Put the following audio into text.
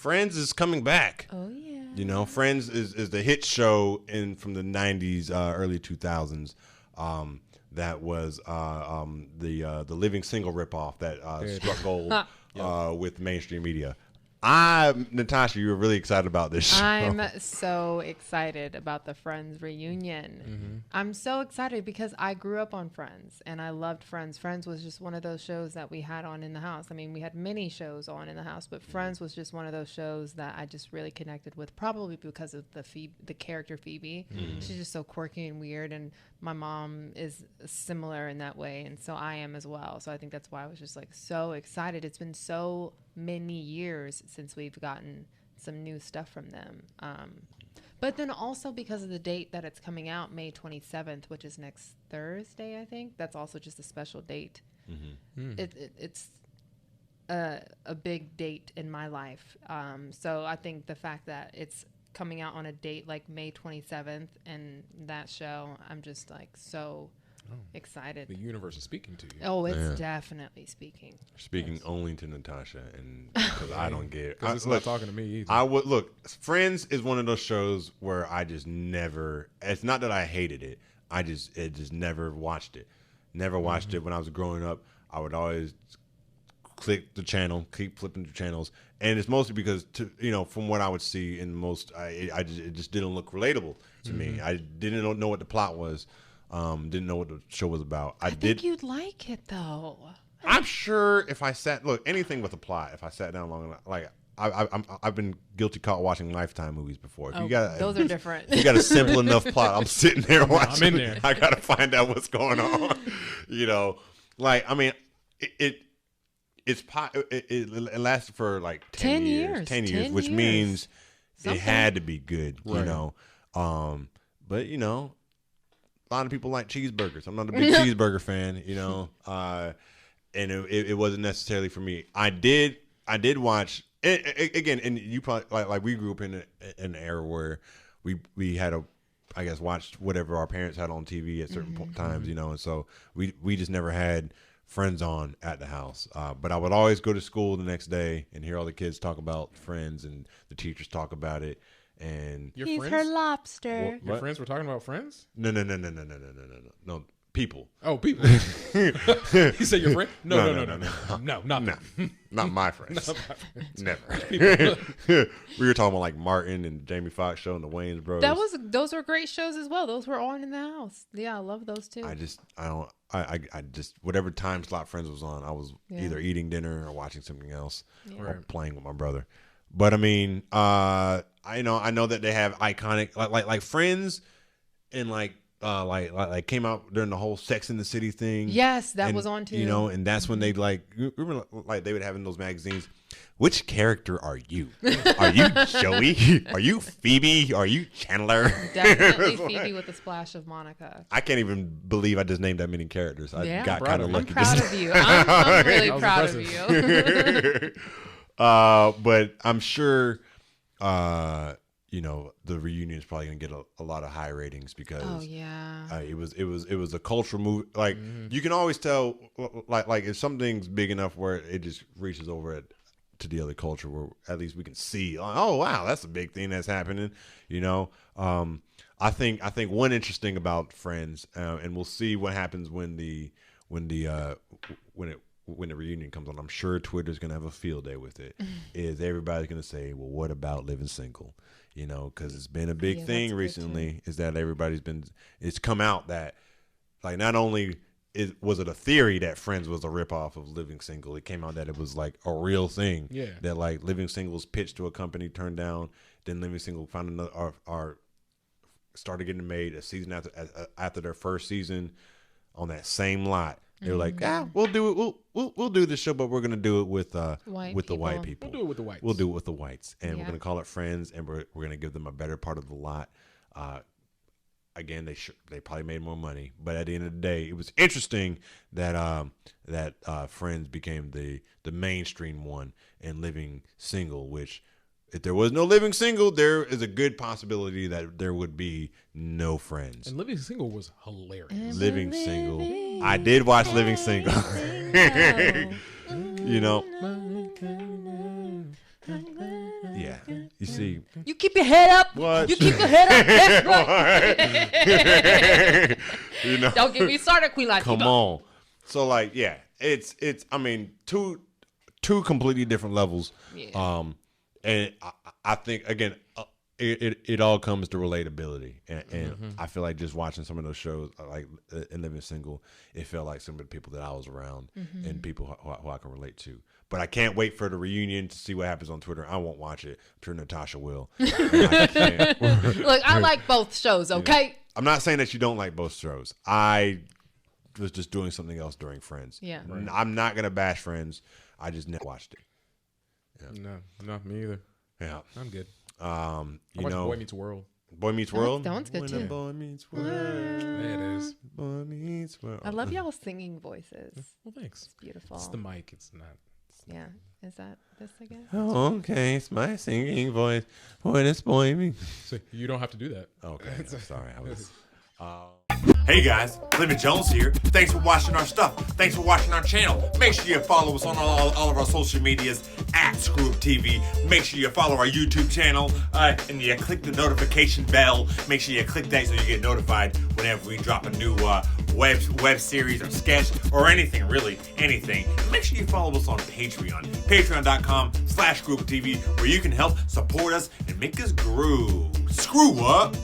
Friends is coming back. Oh yeah. You know, Friends is the hit show from the 90s, early 2000s. That was the Living Single ripoff that struck gold with mainstream media. Natasha, you were really excited about this show. I'm so excited about the Friends reunion. Mm-hmm. I'm so excited because I grew up on Friends and I loved Friends. Friends was just one of those shows that we had on in the house. I mean, we had many shows on in the house, but Friends was just one of those shows that I just really connected with, probably because of the character Phoebe. Mm-hmm. She's just so quirky and weird, and my mom is similar in that way, and so I am as well. So I think that's why I was just like so excited. It's been so many years since we've gotten some new stuff from them. But then also because of the date that it's coming out, May 27th, which is next Thursday, I think. That's also just a special date. Mm-hmm. It's a big date in my life. So I think the fact that it's coming out on a date like May 27th and that show, I'm just like so excited. The universe is speaking to you. Oh, it's definitely speaking. Speaking only to Natasha, and because I don't get it. Because it's not talking to me either. I would look. Friends is one of those shows where I just never. It's not that I hated it. It just never watched it. Never watched it when I was growing up. I would always click the channel, keep flipping the channels, and it's mostly because from what I would see in most, it just didn't look relatable to me. I didn't know what the plot was. Didn't know what the show was about. I think you'd like it though. I'm sure if I anything with a plot, if I sat down long enough, like I've been guilty caught watching Lifetime movies before. If those are different. You got a simple enough plot. I'm sitting there watching. I'm in there. I gotta find out what's going on. Like I mean, it lasted for like 10 years. 10 years, which means it had to be good. Right. But a lot of people like cheeseburgers. I'm not a big cheeseburger fan, and it wasn't necessarily for me. I did watch again, and you probably like we grew up in an era where we had watched whatever our parents had on TV at certain times, and so we just never had Friends on at the house. But I would always go to school the next day and hear all the kids talk about Friends and the teachers talk about it. And your he's friends? her lobster. Your friends were talking about Friends? No, people. Oh, people. You said your friend? No, not my friends. Never. We were talking about like Martin and Jamie Foxx show and the Wayans Bros. Those were great shows as well. Those were on in the house. Yeah, I love those too. I just whatever time slot Friends was on, I was either eating dinner or watching something else or playing with my brother. But I mean, I know that they have iconic like Friends and like came out during the whole Sex in the City thing. Yes, that was on too. And that's when they remember they would have in those magazines. Which character are you? Are you Joey? Are you Phoebe? Are you Chandler? Definitely Phoebe with a splash of Monica. I can't even believe I just named that many characters. I got kind of lucky. I'm proud of you. I'm really proud of you. But I'm sure, the reunion is probably gonna get a lot of high ratings because it was a cultural movie. Like you can always tell, like if something's big enough where it just reaches over to the other culture, where at least we can see, oh wow, that's a big thing that's happening. I think one interesting about Friends, and we'll see what happens when the reunion comes on. I'm sure Twitter's gonna have a field day with it. Is everybody's gonna say, well, what about living single? Because it's been a big thing recently. Is that it's come out that like not only was it a theory that Friends was a ripoff of Living Single, it came out that it was like a real thing. Yeah. That like Living Single was pitched to a company, turned down, then Living Single found another or started getting made a season after their first season on that same lot. They were like, we'll do it. We'll do this show, but we're gonna do it with the white people. We'll do it with the whites. We'll do it with the whites, and we're gonna call it Friends, and we're gonna give them a better part of the lot. Again, they probably made more money, but at the end of the day, it was interesting that Friends became the mainstream one, and Living Single, which if there was no Living Single, there is a good possibility that there would be no Friends. And Living Single was hilarious. Living Single. I did watch Living Single. Yeah. You see. You keep your head up. What? You keep your head up. That's right. You know. Don't get me started, Queen Latifah. Come on. So like, yeah, it's. I mean, two completely different levels. Yeah. And I think again, it all comes to relatability, and I feel like just watching some of those shows, like in Living Single, it felt like some of the people that I was around and people who I can relate to. But I can't wait for the reunion to see what happens on Twitter. I won't watch it. I'm sure Natasha will. Look, I like both shows, okay? You know, I'm not saying that you don't like both shows. I was just doing something else during Friends. Yeah. Right. I'm not gonna bash Friends. I just never watched it. Yeah. No, me either. Yeah, I'm good. You I watched know, Boy Meets World. Boy Meets World. That one's good When too. a Boy Meets World. Yeah, it is. Boy Meets World. I love y'all's singing voices. Well, thanks. It's beautiful. It's the mic. It's not. Yeah. Is that this again? Oh, okay. It's my singing voice. Boy, this boy meets. So you don't have to do that. Okay, I'm sorry. I was. Hey guys, Living Jones here. Thanks for watching our stuff. Thanks for watching our channel. Make sure you follow us on all of our social medias at ScrewUp TV. Make sure you follow our YouTube channel and you click the notification bell. Make sure you click that so you get notified whenever we drop a new web series or sketch or anything, really, anything. And make sure you follow us on Patreon. Patreon.com/ScrewUpTV, where you can help support us and make us grow. Screw up!